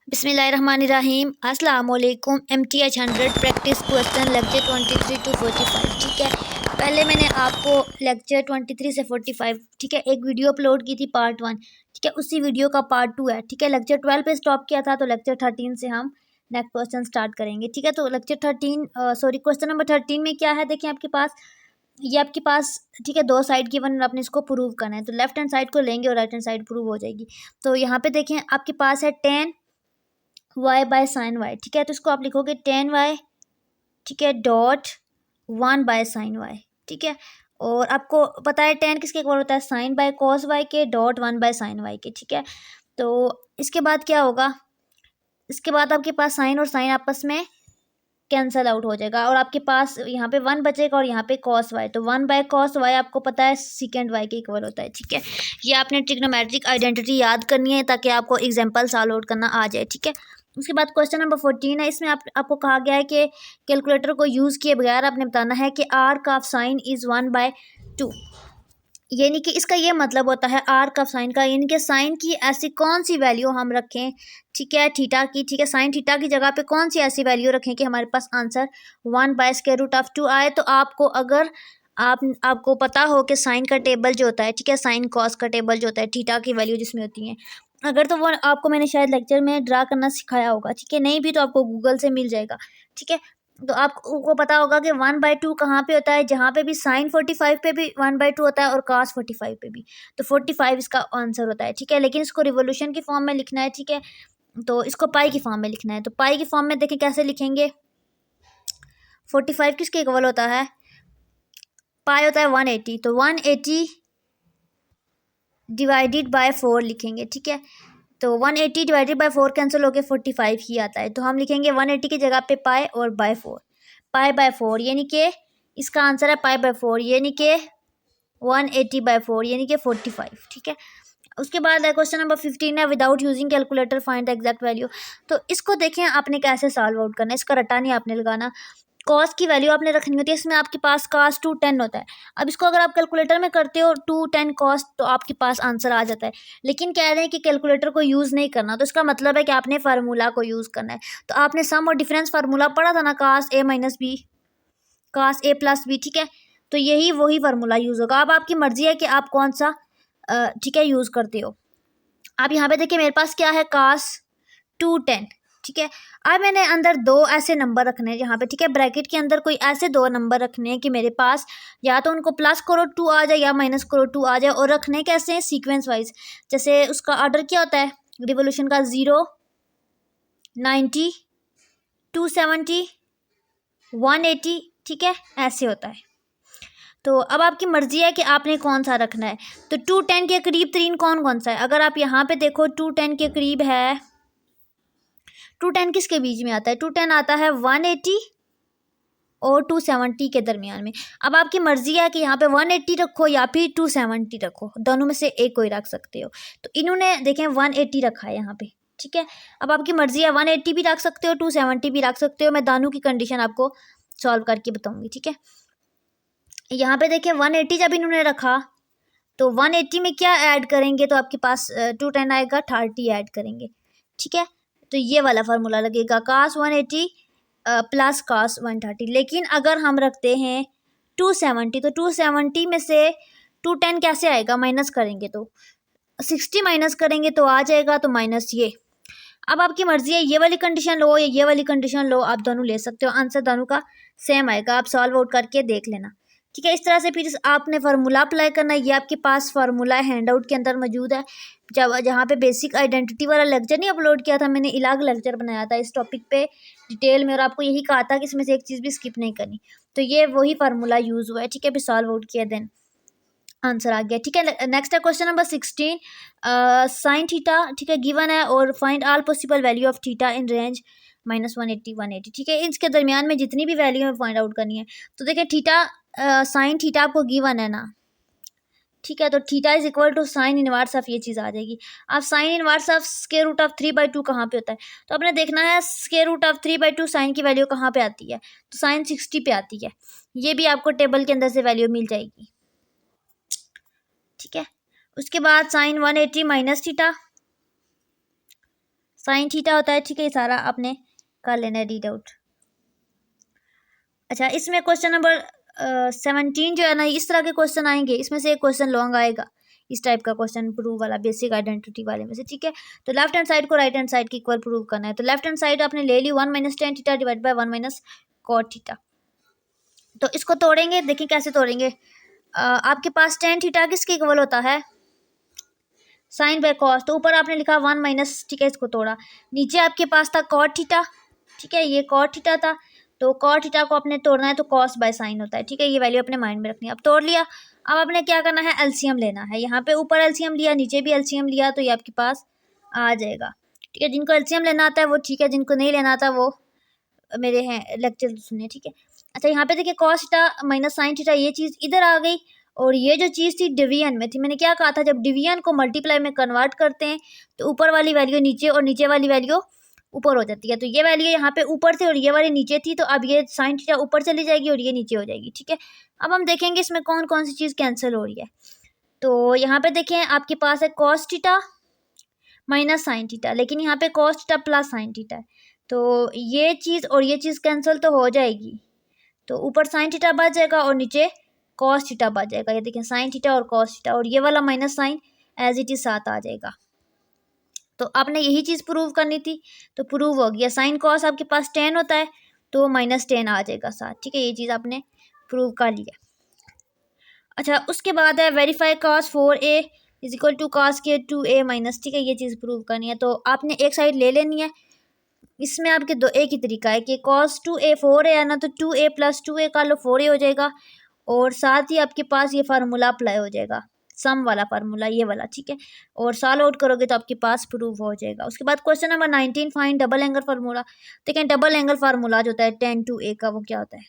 बिस्मिल्लाहिर्रहमानिर्रहीम। अस्सलाम वालेकुम। MTH 100 practice question lecture 23 to 45। ठीक है, पहले मैंने आपको लेक्चर 23 से 45 ठीक है एक वीडियो अपलोड की थी पार्ट 1। ठीक है, उसी वीडियो का पार्ट 2 है। ठीक है, लेक्चर 12 पे स्टॉप किया था, तो लेक्चर 13 से हम नेक्स्ट क्वेश्चन स्टार्ट करेंगे। ठीक है, तो लेक्चर 13 क्वेश्चन नंबर 13 में क्या है, देखिए आपके पास ये आपके पास ठीक है दो साइड की वन आपने इसको प्रूव करना है, तो लेफ्ट हैंड साइड को लेंगे और राइट हैंड साइड प्रूव हो जाएगी। तो यहाँ पे देखें आपके पास है 10y बाय साइन वाई। ठीक है, तो इसको आप लिखोगे 10y ठीक है डॉट 1 बाय साइन वाई। ठीक है, और आपको पता है 10 किसके इक्वल होता है, साइन बाय कॉस वाई के डॉट 1 बाय साइन वाई के। ठीक है, तो इसके बाद क्या होगा, इसके बाद आपके पास साइन और साइन आपस में कैंसल आउट हो जाएगा और आपके पास यहाँ पे 1 बचेगा और यहाँ पे कॉस वाई, तो 1 बाय कॉस वाई आपको पता है सेकेंड वाई के इक्वल होता है। ठीक है, ये आपने ट्रिग्नोमेट्रिक आइडेंटिटी याद करनी है ताकि आपको एग्जांपल सॉल्व आउट करना आ जाए। ठीक है, उसके बाद क्वेश्चन नंबर 14 है, इसमें आपको कहा गया है कि कैलकुलेटर को यूज़ किए बगैर आपने बताना है कि आर्क ऑफ साइन इज़ 1/2। यानी कि इसका ये मतलब होता है आर्क ऑफ साइन का, यानी कि साइन की ऐसी कौन सी वैल्यू हम रखें, ठीक है थीटा की, ठीक है साइन थीटा की जगह पे कौन सी ऐसी वैल्यू रखें कि हमारे पास आंसर 1/√2 आए। तो आपको अगर आपको पता हो कि साइन का टेबल जो होता है, ठीक है साइन कॉस का टेबल जो होता है थीटा की वैल्यू जिसमें होती है, अगर तो वो आपको मैंने शायद लेक्चर में ड्रा करना सिखाया होगा। ठीक है, नहीं भी तो आपको गूगल से मिल जाएगा। ठीक है, तो आपको पता होगा कि 1/2 कहाँ पे होता है, जहाँ पे भी साइन 45 पे भी 1/2 होता है और cos 45 पे भी, तो 45 इसका आंसर होता है। ठीक है, लेकिन इसको रिवोल्यूशन की फॉर्म में लिखना है। ठीक है, तो इसको पाई की फॉर्म में लिखना है, तो पाई की फॉर्म में देखें कैसे लिखेंगे, 45 किसके इक्वल होता है, पाई होता है 180, तो 180 डिवाइडेड बाय 4 लिखेंगे। ठीक है, तो 180 डिवाइडेड बाय 4 कैंसिल होकर 45 ही आता है, तो हम लिखेंगे 180 की जगह पे पाई और बाय 4, पाई बाय 4 यानी कि इसका आंसर है पाई बाय 4 यानी कि 180/4 यानी कि 45। ठीक है, उसके बाद है क्वेश्चन नंबर 15 है, without using calculator find the exact value. तो इसको देखें आपने कैसे सॉल्व आउट करना है, इसका रटा नहीं आपने लगाना, कॉस की वैल्यू आपने रखनी होती है, इसमें आपके पास cos 210 होता है। अब इसको अगर आप कैलकुलेटर में करते हो 210 cos, तो आपके पास आंसर आ जाता है, लेकिन कह रहे हैं कि कैलकुलेटर को यूज़ नहीं करना, तो इसका मतलब है कि आपने फार्मूला को यूज़ करना है। तो आपने सम और डिफरेंस फार्मूला पढ़ा था ना, cos a minus b cos a plus b. ठीक है, तो यही वही फार्मूला यूज़ होगा। अब आपकी मर्जी है कि आप कौन सा ठीक है यूज़ करते हो। आप यहाँ पे देखिए मेरे पास क्या है cos 210। ठीक है, अब मैंने अंदर दो ऐसे नंबर रखने हैं यहाँ पे, ठीक है ब्रैकेट के अंदर कोई ऐसे दो नंबर रखने हैं कि मेरे पास या तो उनको प्लस करो 2 आ जाए या माइनस करो 2 आ जाए, और रखने कैसे हैं सीक्वेंस वाइज, जैसे उसका ऑर्डर क्या होता है रिवोल्यूशन का, 0, 90, 270, 180। ठीक है, ऐसे होता है। तो अब आपकी मर्जी है कि आपने कौन सा रखना है। तो 210 के करीब तरीन कौन कौन सा है, अगर आप यहाँ पे देखो 210 के करीब है, 210 किसके बीच में आता है, 210 आता है 180 और 270 के दरमियान में। अब आपकी मर्जी है कि यहाँ पे 180 रखो या फिर 270 रखो, दोनों में से एक कोई रख सकते हो। तो इन्होंने देखें 180 रखा है यहाँ पे। ठीक है, अब आपकी मर्जी है 180 भी रख सकते हो 270 भी रख सकते हो, मैं दोनों की कंडीशन आपको सॉल्व करके बताऊंगी। ठीक है, यहाँ पे देखिए 180 जब इन्होंने रखा तो 180 में क्या ऐड करेंगे, तो आपके पास 210 आएगा, 30 ऐड करेंगे। ठीक है, तो ये वाला फार्मूला लगेगा cos 180 प्लस cos 130। लेकिन अगर हम रखते हैं 270, तो 270 में से 210 कैसे आएगा, माइनस करेंगे तो 60 माइनस करेंगे तो आ जाएगा, तो माइनस ये। अब आपकी मर्जी है ये वाली कंडीशन लो या ये वाली कंडीशन लो, आप दोनों ले सकते हो, आंसर दोनों का सेम आएगा, आप सॉल्व आउट करके देख लेना। ठीक है, इस तरह से फिर आपने फार्मूला अप्लाई करना है, ये आपके पास फार्मूला हैंड आउट के अंदर मौजूद है। जब जहाँ पे बेसिक आइडेंटिटी वाला लेक्चर नहीं अपलोड किया था, मैंने अलग लेक्चर बनाया था इस टॉपिक पे डिटेल में, और आपको यही कहा था कि इसमें से एक चीज़ भी स्किप नहीं करनी, तो ये वही फार्मूला यूज़ हुआ है। ठीक है, फिर सॉल्व आउट किया देन आंसर आ गया। ठीक है, नेक्स्ट है क्वेश्चन नंबर 16, साइन थीटा ठीक है गिवन है, और find all possible value of theta in range -180 180। ठीक है, इसके दरमियान में जितनी भी वैल्यू है फाइंड आउट करनी है। तो देखिए थीटा साइन थीटा आपको गिवन है ना, ठीक है, तो theta is equal to sine inverse of ये चीज़ आ जाएगी। अब sine inverse of square root of 3/2 कहाँ पे होता है, तो आपने देखना है स्क्वायर रूट ऑफ 3/2 साइन की वैल्यू कहाँ पे आती है, तो साइन 60 पे आती है, ये भी आपको टेबल के अंदर से वैल्यू मिल जाएगी। ठीक है, उसके बाद sine 180 minus theta, sine theta होता है, ठीक है। ये सारा आपने कर लेना है रीड आउट। अच्छा, इसमें क्वेश्चन नंबर 17 जो है ना, इस तरह के क्वेश्चन आएंगे, इसमें से एक क्वेश्चन लॉन्ग आएगा इस टाइप का क्वेश्चन, प्रूव वाला, बेसिक आइडेंटिटी वाले में से, ठीक है। तो लेफ्ट हैंड साइड को राइट हैंड साइड की इक्वल प्रूव करना है। तो लेफ्ट हैंड साइड आपने ले ली 1 minus tan theta divide by 1 minus cot theta. तो इसको तोड़ेंगे, देखिए कैसे तोड़ेंगे। आपके पास टेन थीटा किसके इक्वल होता है, साइन बाय कॉस। तो ऊपर आपने लिखा 1 माइनस, ठीक है, इसको तोड़ा। नीचे आपके पास था कॉट थीटा, ठीक है, ये कॉट थीटा था। तो कॉट थीटा को आपने तोड़ना है तो कॉस बाय साइन होता है, ठीक है। ये वैल्यू अपने माइंड में रखनी है। अब तोड़ लिया, अब आपने क्या करना है, एलसीएम लेना है। यहाँ पे ऊपर एलसीएम लिया, नीचे भी एलसीएम लिया, तो ये आपके पास आ जाएगा, ठीक है। जिनको एलसीएम लेना आता है वो ठीक है, जिनको नहीं लेना आता वो मेरे हैं लेक्चर सुनिए, ठीक है। अच्छा, यहाँ पे देखिए cos theta minus sine theta, ये चीज़ इधर आ गई, और ये जो चीज़ थी डिवीजन में थी। मैंने क्या कहा था, जब डिवीजन को मल्टीप्लाई में कन्वर्ट करते हैं तो ऊपर वाली वैल्यू नीचे और नीचे वाली वैल्यू ऊपर हो जाती है। तो ये वैल्यू यहाँ पे ऊपर थी और ये वाली नीचे थी, तो अब ये साइन थीटा ऊपर चली जाएगी और ये नीचे हो जाएगी, ठीक है। अब हम देखेंगे इसमें कौन कौन सी चीज़ कैंसिल हो रही है। तो यहाँ पे देखें आपके पास है cos theta minus sine theta, लेकिन यहाँ पे cos theta plus sine theta है। तो ये चीज़ और ये चीज़ कैंसिल तो हो जाएगी, तो ऊपर साइन थीटा बच जाएगा और नीचे कॉस थीटा बच जाएगा। ये देखें साइन थीटा और कॉस थीटा, और ये वाला minus sine as it is साथ आ जाएगा। तो आपने यही चीज़ प्रूव करनी थी, तो प्रूव हो गया। साइन कॉस आपके पास 10 होता है तो माइनस 10 आ जाएगा साथ, ठीक है। ये चीज़ आपने प्रूव कर लिया। अच्छा, उसके बाद है verify cos 4a is equal to cos के 2a माइनस, ठीक है। ये चीज़ प्रूव करनी है, तो आपने एक साइड ले लेनी है। इसमें आपके दो एक ही तरीका है कि cos 2a 4a है ना, तो 2a प्लस 2a कर लो, 4a हो जाएगा। और साथ ही आपके पास ये फार्मूला अप्लाई हो जाएगा, सम वाला फार्मूला, ये वाला, ठीक है। और सॉल्व आउट करोगे तो आपके पास प्रूव हो जाएगा। उसके बाद question number 19, find double angle formula. देखें डबल एंगल फार्मूला जो होता है tan 2a का, वो क्या होता है।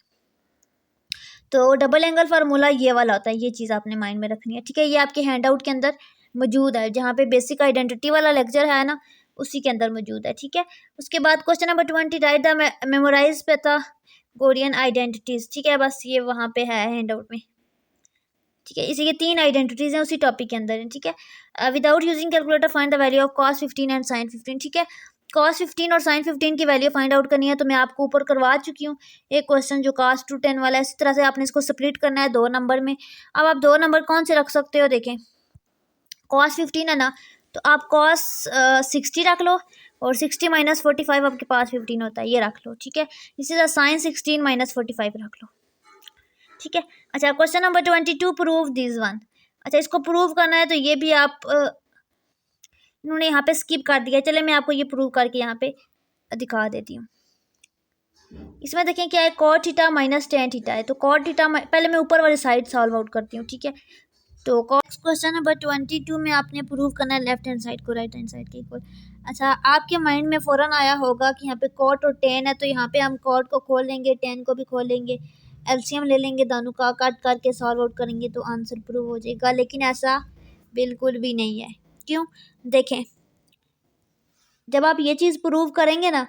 तो डबल एंगल फार्मूला ये वाला होता है, ये चीज़ आपने माइंड में रखनी है, ठीक है। ये आपके हैंड आउट के अंदर मौजूद है, जहाँ पे बेसिक आइडेंटिटी वाला लेक्चर है ना, उसी के अंदर मौजूद है, ठीक है। उसके बाद question number 20, write the memorise Pythagorean identities, ठीक है। बस ये वहाँ पे है हैंड आउट में, ठीक है। इसी के 3 आइडेंटिटीज हैं उसी टॉपिक के अंदर है, ठीक है। Without using calculator find the value of cos 15 and sin 15, ठीक है। cos 15 और sin 15 की वैल्यू फाइंड आउट करनी है, तो मैं आपको ऊपर करवा चुकी हूँ एक क्वेश्चन जो cos 2 10 वाला है। इसी तरह से आपने इसको स्प्लिट करना है 2 नंबर में। अब आप 2 नंबर कौन से रख सकते हो, देखें cos 15 है ना, तो आप cos 60 रख लो, और 60 माइनस 45 आपके पास 15 होता है, ये रख लो, ठीक है। इसी तरह sin 16 माइनस 45 रख लो, ठीक है। अच्छा, question number 22, prove this one. अच्छा, इसको प्रूव करना है, तो ये भी आप इन्होंने यहाँ पे स्किप कर दिया। चले मैं आपको ये प्रूव करके यहाँ पे दिखा देती हूँ। इसमें देखें क्या है, cot theta minus tan theta है। तो कॉट थीटा, पहले मैं ऊपर वाली साइड सॉल्व आउट करती हूँ, ठीक है। तो क्वेश्चन नंबर 22 में आपने प्रूव करना है लेफ्ट हैंड साइड को राइट हैंड साइड के इक्वल। अच्छा, आपके माइंड में फ़ौरन आया होगा कि यहाँ पे कॉट और टेन है, तो यहाँ पे हम कॉट को खोल लेंगे, टेन को भी खोल लेंगे, एलसीएम ले लेंगे, दोनों का कट करके सॉल्व आउट करेंगे तो आंसर प्रूव हो जाएगा। लेकिन ऐसा बिल्कुल भी नहीं है। क्यों, देखें जब आप ये चीज़ प्रूव करेंगे ना,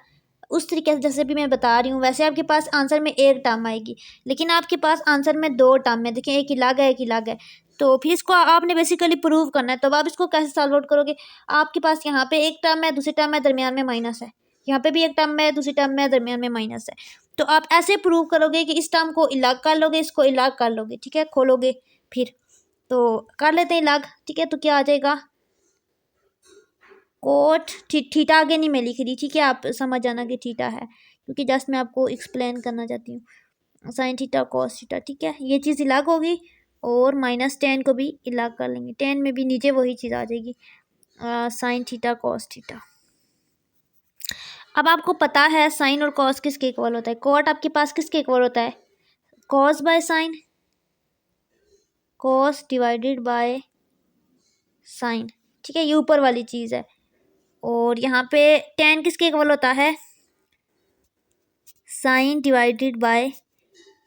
उस तरीके से जैसे भी मैं बता रही हूँ, वैसे आपके पास आंसर में एक टर्म आएगी, लेकिन आपके पास आंसर में 2 टर्म है। देखें एक अलग है, एक अलग है। तो फिर इसको आपने बेसिकली प्रूव करना है, तो आप इसको कैसे सॉल्व आउट करोगे। आपके पास यहाँ पे एक टर्म है, दूसरी टर्म है, दरमियान में माइनस है। यहाँ पे भी एक टर्म है, दूसरी टर्म में, दरमियान में माइनस है। तो आप ऐसे प्रूव करोगे कि इस टर्म को अलग कर लोगे, इसको अलग कर लोगे, ठीक है, खोलोगे फिर। तो कर लेते हैं अलग, ठीक है। तो क्या आ जाएगा, कोट थीटा आगे नहीं मैं लिख रही, ठीक है, आप समझ जाना कि थीटा है, क्योंकि जस्ट मैं आपको एक्सप्लेन करना चाहती हूँ। साइन थीटा कॉस थीटा, ठीक है, ये चीज़ अलग होगी, और माइनस 10 को भी अलग कर लेंगे, 10 में भी नीचे वही चीज़ आ जाएगी, साइन थीटा कॉस थीटा। अब आपको पता है साइन और कॉस किसके इक्वल होता है। कॉट आपके पास किसके इक्वल होता है, cos by sine, cos divided by sine, ठीक है, ये ऊपर वाली चीज़ है। और यहाँ पे 10 किसके इक्वल होता है, साइन डिवाइडेड बाय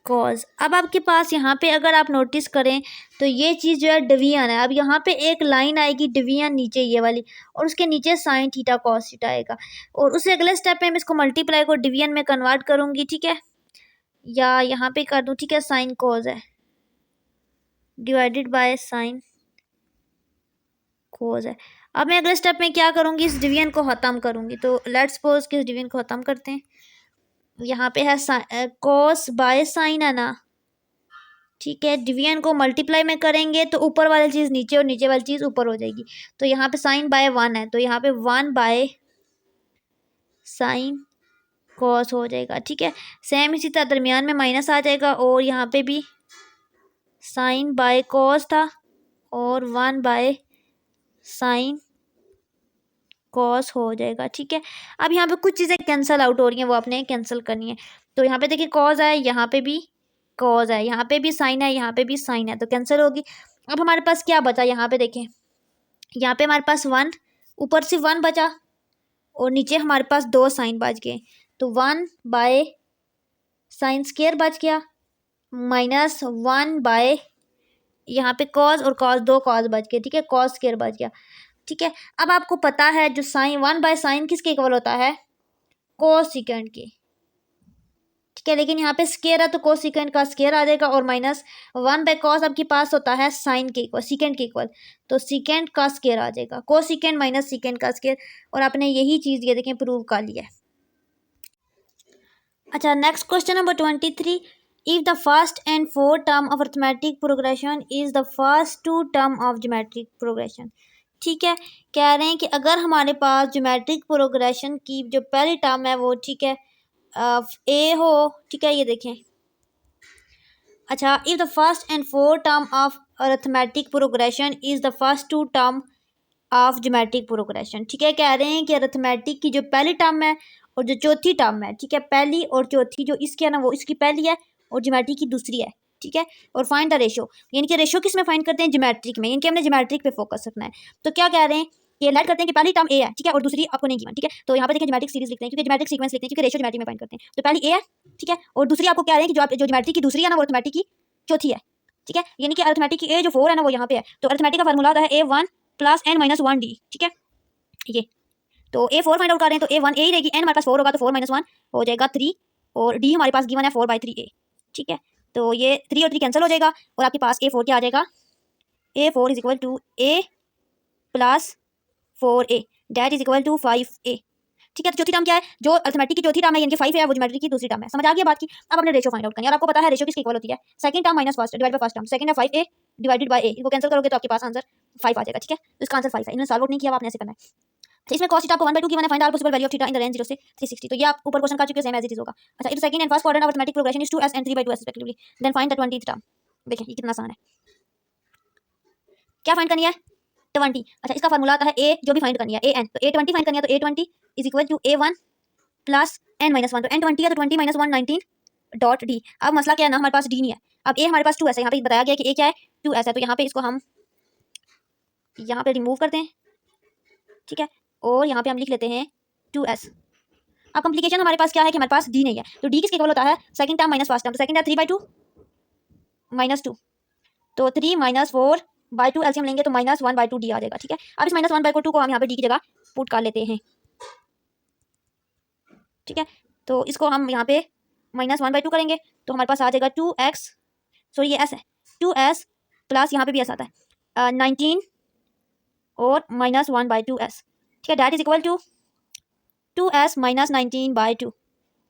कॉज। अब आपके पास यहाँ पे अगर आप नोटिस करें तो ये चीज़ जो है डिवीजन है। अब यहाँ पे एक लाइन आएगी डिवीजन नीचे ये वाली, और उसके नीचे साइन थीटा कॉस थीटा आएगा, और उससे अगले स्टेप में मैं इसको मल्टीप्लाई को डिवीजन में कन्वर्ट करूँगी, ठीक है, या यहाँ पे कर दूँ, ठीक है, साइन कॉज है डिवाइडेड बाय साइन कॉज है। अब मैं अगले स्टेप में क्या करूँगी, इस डिवीजन को ख़त्म करूँगी। तो लेट्स सपोज कि इस डिवीजन को ख़त्म करते हैं। यहाँ पे है कॉस बाय साइन है ना, ठीक है। डिवीजन को मल्टीप्लाई में करेंगे तो ऊपर वाली चीज़ नीचे और नीचे वाली चीज़ ऊपर हो जाएगी। तो यहाँ पे साइन बाय 1 है, तो यहाँ पे 1 बाय साइन कॉस हो जाएगा, ठीक है। सेम इसी तरह दरमियान में माइनस आ जाएगा और यहाँ पे भी साइन बाय कॉस था और 1 बाय साइन कॉस हो जाएगा, ठीक है। अब यहाँ पे कुछ चीज़ें कैंसिल आउट हो रही हैं, वो आपने कैंसिल करनी है। तो यहाँ पे देखिए कॉस है, यहाँ पे भी कॉस है, यहाँ पे भी साइन है, यहाँ पे भी साइन है, तो कैंसिल होगी। अब हमारे पास क्या बचा, यहाँ पे देखें, यहाँ पे हमारे पास 1, ऊपर से 1 बचा और नीचे हमारे पास 2 साइन बच गए। तो 1 बाय साइन स्क्वायर बच गया माइनस 1 बाय यहाँ पे कॉस और कॉस 2 कॉस बच गए, ठीक है। कॉस स्क्वायर बच गया, ठीक है। अब आपको पता है जो साइन 1 बाय साइन किसके इक्वल होता है, कोसिकेंड के, ठीक है। लेकिन यहाँ पे स्क्वायर है तो कोसिकेंड का स्क्वायर आ जाएगा और माइनस 1 बाय कॉस आपके पास होता है साइन के इक्वल, सीकेंड के इक्वल, तो सीकेंड का स्क्वायर आ जाएगा, कोसिकेंड माइनस सीकेंड का स्क्वायर। और आपने यही चीज़ ये देखें प्रूव कर लिया है। अच्छा, next question number 23, if the first and fourth term of arithmetic progression is the first 2 term of geometric progression, ठीक है। कह रहे हैं कि अगर हमारे पास ज्योमेट्रिक प्रोग्रेशन की जो पहली टर्म है वो, ठीक है, ए हो, ठीक है, ये देखें। अच्छा, if the first and fourth term of arithmetic progression is the first 2 term of geometric progression, ठीक है। कह रहे हैं कि अर्थमेटिक की जो पहली टर्म है और जो चौथी टर्म है, ठीक है, पहली और चौथी जो इसकी है ना वो इसकी पहली है और ज्योमेट्री की दूसरी है, ठीक है। और फाइंड द रेशो, यानी कि रेशो किस में फाइंड करते हैं, ज्योमेट्रिक में, यानी कि हमने ज्योमेट्रिक पे फोकस रखना है। तो क्या कह रहे हैं, ये लेट करते हैं कि पहली टर्म ए है, ठीक है, और दूसरी आपको नहीं गिवन, ठीक है। तो यहाँ पे देखिए ज्योमेट्रिक सीरीज लिखते हैं क्योंकि ज्योमेट्रिक सीक्वेंस लिखते हैं क्योंकि रेशो ज्योमेट्री में फाइंड करते हैं। तो पहली ए है, ठीक है, और दूसरी आपको कह रहे हैं कि जो ज्योमेट्री की दूसरी है ना वो अर्थमेटिक की चौथी है, ठीक है। यानी कि अर्थमेटिक की ए जो 4 है ना वो यहाँ पे है, तो अर्थमेटिक का फार्मूला होता है A1 + n-1d, ठीक है। ये तो A4 फाइंड आउट कर रहे हैं तो A1 ए ही रहेगी, n हमारे पास 4 होगा तो 4 - 1 हो जाएगा 3 और d हमारे पास गिवन है 4/3a, ठीक है। तो ये 3 और 3 कैंसिल हो जाएगा और आपके पास A4 क्या आ जाएगा, A4 = a + 4a that is equal to 5a, ठीक है। तो चौथी टर्म क्या है, जो अर्थमेटिक की चौथी टर्म है यानी कि 5 है वो ज्योमेट्री की दूसरी टर्म है। समझ आ गया बात की। अब अपने रेशो फाइंड आउट करनी है और आपको पता है रेशो किसकी इक्वल होती है, second term minus first divide by first term, second है 5a डिवाइडेड बाय a, इसको कैंसिल करोगे तो आपके पास आंसर 5 आ जाएगा, ठीक है। तो इसका आंसर 5 है। इन्होंने सॉल्व आउट नहीं किया, आपने ऐसे करना है। तो इसमें cos थीटा आपको 1/2 गिवन है, find out possible value of theta in the range 0 से 360। तो ये आप ऊपर क्वेश्चन कर चुके हो, सेम एज इट इज होगा। अच्छा, if the second and first quadrant of arithmetic progression is 2s and 3/2s respectively, then find the 20th term. देखिए ये कितना आसान है, क्या फाइंड करनी है, 20। अच्छा, इसका फार्मूला आता है a जो भी फाइंड करनी है an, तो a20 फाइंड करनी है तो a20 is equal to a1 plus n-1, तो n20 है तो 20 - 1 19 .d। अब मसला क्या है ना, हमारे पास d नहीं है। अब a हमारे पास 2s है, यहाँ पे बताया गया कि a क्या है 2s है, तो यहाँ पे इसको हम यहाँ पे रिमूव करते हैं, ठीक है, और यहाँ पे हम लिख लेते हैं 2s। अब कॉम्प्लिकेशन हमारे पास क्या है कि हमारे पास d नहीं है, तो d किसके इक्वल होता है, second term minus first term, तो सेकंड है 3/2 -2, तो 3 - 4/2 एलसीएम लेंगे तो -1/2 d आ जाएगा, ठीक है। अब इस -1/2 को हम यहाँ पे d की जगह पुट कर लेते हैं, ठीक है। तो इसको हम यहाँ पे -1/2 करेंगे तो हमारे पास आ जाएगा 2x, सॉरी ये s है, 2s प्लस यहाँ पे भी s आता है 19 और -1/2s, ठीक है, that is equal to 2s - 19/2।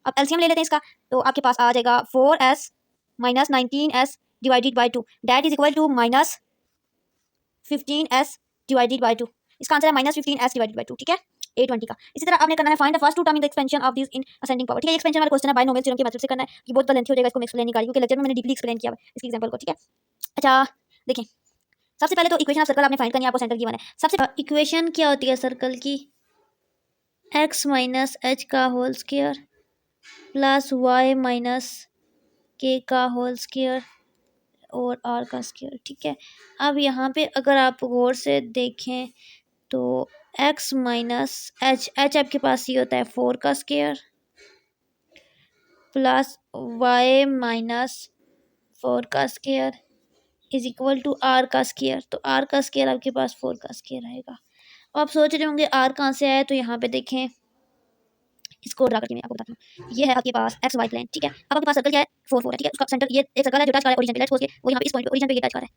अब एलसीएम ले लेते हैं इसका, तो आपके पास आ जाएगा 4s - 19s divided by 2 that is equal to -15s divided by 2। इसका आंसर है -15s डिवाइडेड बाई 2, ठीक है, A20 का। इसी तरह आपने करना है find the first 2 term in the expansion of this in ascending power, ठीक है। एक्सपेंशन वाला क्वेश्चन है, बायनोमियल थ्योरम की मेथड से करना है। ये बहुत लेंथी हो जाएगा, इसको मैं एक्सप्लेन नहीं कर रही क्योंकि लेक्चर में मैंने डीपली एक्सप्लेन किया है इसकी एग्जांपल को, ठीक है। अच्छा देखें, सबसे पहले तो इक्वेशन ऑफ सर्कल आपने फाइंड करनी है, आपको सेंटर गिवन है। सबसे इक्वेशन क्या होती है सर्कल की, x - h का whole square plus y - k का होल स्क्वायर और r का स्क्वायर, ठीक है। अब यहाँ पे अगर आप गौर से देखें तो x - h आपके पास ये होता है 4 का स्क्वायर प्लस y - 4 का square is equal to r का स्क्वायर, तो r का स्क्वायर आपके पास 4 का स्क्वायर आएगा। अब आप सोच रहे होंगे r कहाँ से आया, तो यहाँ पे देखें, इसको ड्रा करके मैं आपको बताता हूँ। ये है आपके पास एक्स वाई प्लेन, ठीक है। अब आपके पास सर्कल क्या है 4 है, ठीक है। उसका सेंटर ये एक सर्कल है जो टच कर रहा है ओरिजिन पे, लेट्स सपोज कि वो यहाँ पे इस पॉइंट पे ओरिजिन पे ये टच कर रहा है,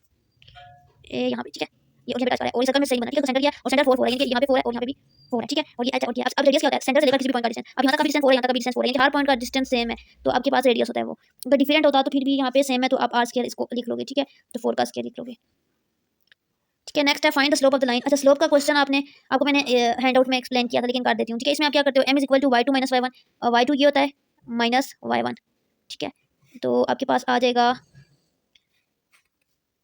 यहाँ पे, ठीक है। ये यहाँ पे टच कर रहा है और ये सर्कल में सही बना, ठीक है। तो सेंटर किया और सेंटर 4 4 है, यानी कि यहाँ पे 4 है और यहाँ पे भी 4 है, ठीक है। और ये एच और ये अब रेडियस क्या होता है, सेंटर से लेकर किसी भी पॉइंट का डिस्टेंस। अब यहाँ तक का डिस्टेंस 4 है, यहाँ तक का डिस्टेंस 4 है, यानी हर पॉइंट का डिस्टेंस सेम है, तो आपके पास रेडियस होता है वो। अगर डिफरेंट होता तो फिर भी यहाँ पे सेम है, तो आप आर स्क्वायर इसको लिख लोगे, ठीक है। तो 4 का स्क्वायर लिख लोगे, ठीक है। नेक्स्ट है find the slope of the line. अच्छा, स्लोप का क्वेश्चन आपको मैंने हैंड आउट में एक्सप्लेन किया था, लेकिन कर देती हूँ, ठीक है। इसमें आप क्या करते हो, m is equal to y2 minus y1, y2 ये होता है माइनस y1, ठीक है। तो आपके पास आ जाएगा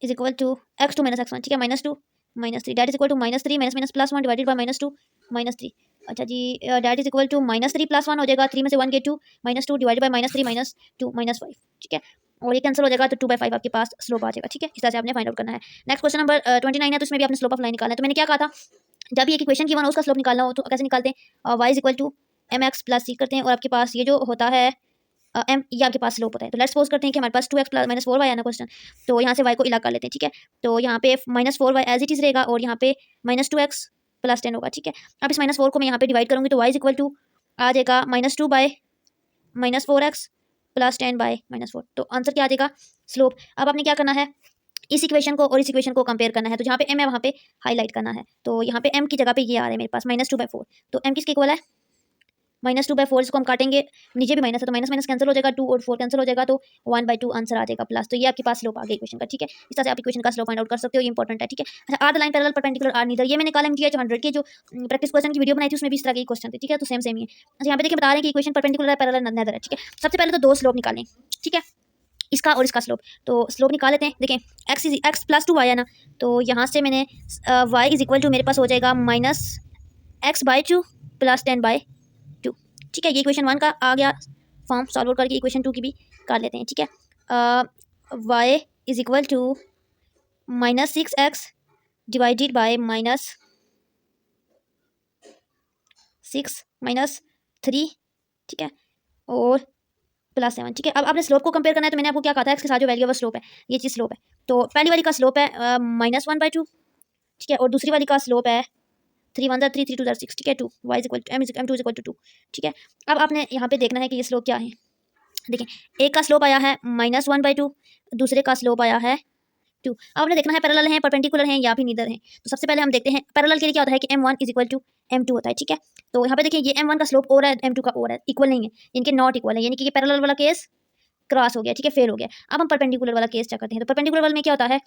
is equal to x2 minus x1, ठीक है, -2 -3 that is equal to -3 minus minus +1 divided by -2 -3। अच्छा जी, डेट इज इक्वल टू -3 +1 हो जाएगा, 3 में से 1 गए 2 -2 डिवाइडेड बाय -3 -2 -5, ठीक है। और ये कैंसिल हो जाएगा, तो 2/5 आपके पास स्लोप आ जाएगा, ठीक है। इस तरह से आपने फाइंड आउट करना है। नेक्स्ट क्वेश्चन नंबर 29 है, तो इसमें भी आपने स्लोप ऑफ लाइन निकालना है। तो मैंने क्या कहा था, जब भी एक इक्वेशन गिवन हो उसका स्लोप निकालना हो तो कैसे निकालते हैं, y is equal to mx plus c करते हैं, और आपके पास ये जो होता है m, ये आपके पास स्लोप होता है। तो लेट्स सपोज करते हैं कि हमारे पास 2x प्लस -4y है ना क्वेश्चन, तो यहाँ से y को इलाका कर लेते हैं, ठीक है। तो यहाँ पे -4y एज इट इज रहेगा और यहाँ पे -2x प्लस 10 होगा, ठीक है। अब इस -4 को मैं यहाँ पे डिवाइड करूँगी, तो y इज इक्वल टू आ जाएगा -2 बाय -4x प्लस 10 बाय -4। तो आंसर क्या आ जाएगा, स्लोप। अब आपने क्या करना है, इस इक्वेशन को और इस इक्वेशन को कंपेयर करना है। तो जहाँ पे m है वहाँ पे हाईलाइट करना है। तो यहाँ पे m की जगह पे ये आ रहा है मेरे पास -2/4, तो m किसके इक्वल है, -2/4। इसको हम काटेंगे, नीचे भी माइनस है तो माइनस माइनस कैंसिल हो जाएगा, 2 और 4 कैंसिल हो जाएगा, तो 1/2 आंसर आ जाएगा प्लस। तो ये आपके पास स्लोप आ गया इक्वेशन का, ठीक है। इस तरह से आप इक्वेशन का स्लोप फाइंड आउट कर सकते हो, ये इंपॉर्टेंट है, ठीक है। अच्छा, are the line parallel perpendicular or neither, ये मैंने कल MTH 100 की जो प्रैक्टिस क्वेश्चन की वीडियो बनाई थी उसमें भी इस तरह के क्वेश्चन थे, ठीक है। तो सेम ही है। अच्छा, यहाँ पे देखिए बता रहे हैं कि इक्वेशन परपेंडिकुलर है, पैरेलल नीदर है, ठीक है। सबसे पहले तो दो स्लोप निकालें, ठीक है, इसका और इसका स्लोप। तो स्लोप निकाल लेते हैं। देखें x प्लस 2y है ना, तो यहाँ से मैंने y इज इक्वल टू मेरे पास हो जाएगा -x/2 प्लस 10/2, ठीक है। ये इक्वेशन 1 का आ गया फॉर्म, सॉल्व करके इक्वेशन 2 की भी कर लेते हैं, ठीक है। y is equal to -6x divided by -6 -3, ठीक है, और +7, ठीक है। अब आपने स्लोप को कंपेयर करना है, तो मैंने आपको क्या कहा था, x के साथ जो वैल्यू है वो स्लोप है, ये चीज़ स्लोप है। तो पहली वाली का स्लोप है -1/2, ठीक है, और दूसरी वाली का स्लोप है 3 1 3 3 2 6, ठीक है, 2 y is equal to m2 is equal to 2, ठीक है। अब आपने यहाँ पे देखना है कि ये स्लोप क्या है। देखें, एक का स्लोप आया है -1/2, दूसरे का स्लोप आया है 2। अब आपने देखना है पैरेलल हैं, परपेंडिकुलर हैं या फिर नीदर हैं। तो सबसे पहले हम देखते हैं पैरेलल के लिए क्या होता है कि m1 is equal to m2 होता है, ठीक है। तो यहाँ पे देखिए ये m1 का स्लोप और है, m2 का और है, इक्वल नहीं है, इनके नॉट इक्वल है, यानी कि ये पैरेलल वाला केस क्रॉस हो गया, ठीक है, फेल हो गया। अब हम परपेंडिकुलर वाला केस चेक करते हैं। तो परपेंडिकुलर वाले में क्या होता है,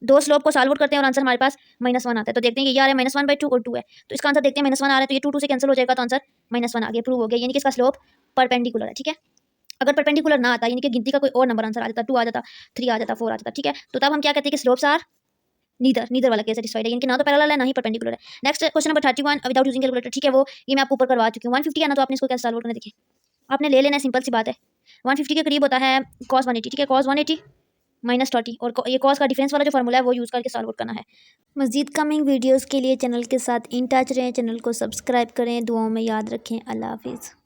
दो स्लोप को सॉल्व करते हैं और आंसर हमारे पास -1 आता है। तो देखते हैं कि ये आ रहा है -1/2 और 2 है, तो इसका आंसर देखते हैं, -1 आ रहा है, तो ये 2 से कैंसिल हो जाएगा, तो आंसर -1 आ गया, प्रूव हो गया, यानी कि इसका स्लोप परपेंडिकुलर है, ठीक है। अगर परपेंडिकुलर ना आता, यानी कि गिनती का कोई और नंबर आंसर आ जाता, 2 आ जाता, 3 आ जाता, 4 आ जाता, ठीक है, तो तब हम क्या कहते हैं कि स्लोप्स आर नीदर वाला केस सेटिस्फाइड है, यानी कि ना तो पैरेलल है ना ही परपेंडिकुलर है। Next question number 31 without using calculator, ठीक है, वो ये मैं आपको ऊपर करवा चुकी हूँ। 150 है ना, तो आपने इसको कैसे सॉल्व करना, देखिए आपने ले लेना है, सिंपल सी बात है। 150 के करीब होता है cos 180, ठीक है, cos 180 -30, और ये cos का डिफरेंस वाला जो फॉर्मूला है वो यूज़ करके सॉल्व करना है। मज़ीद कमिंग वीडियोज़ के लिए चैनल के साथ इन टच रहें, चैनल को सब्सक्राइब करें, दुआओं में याद रखें। अल्लाह हाफिज़।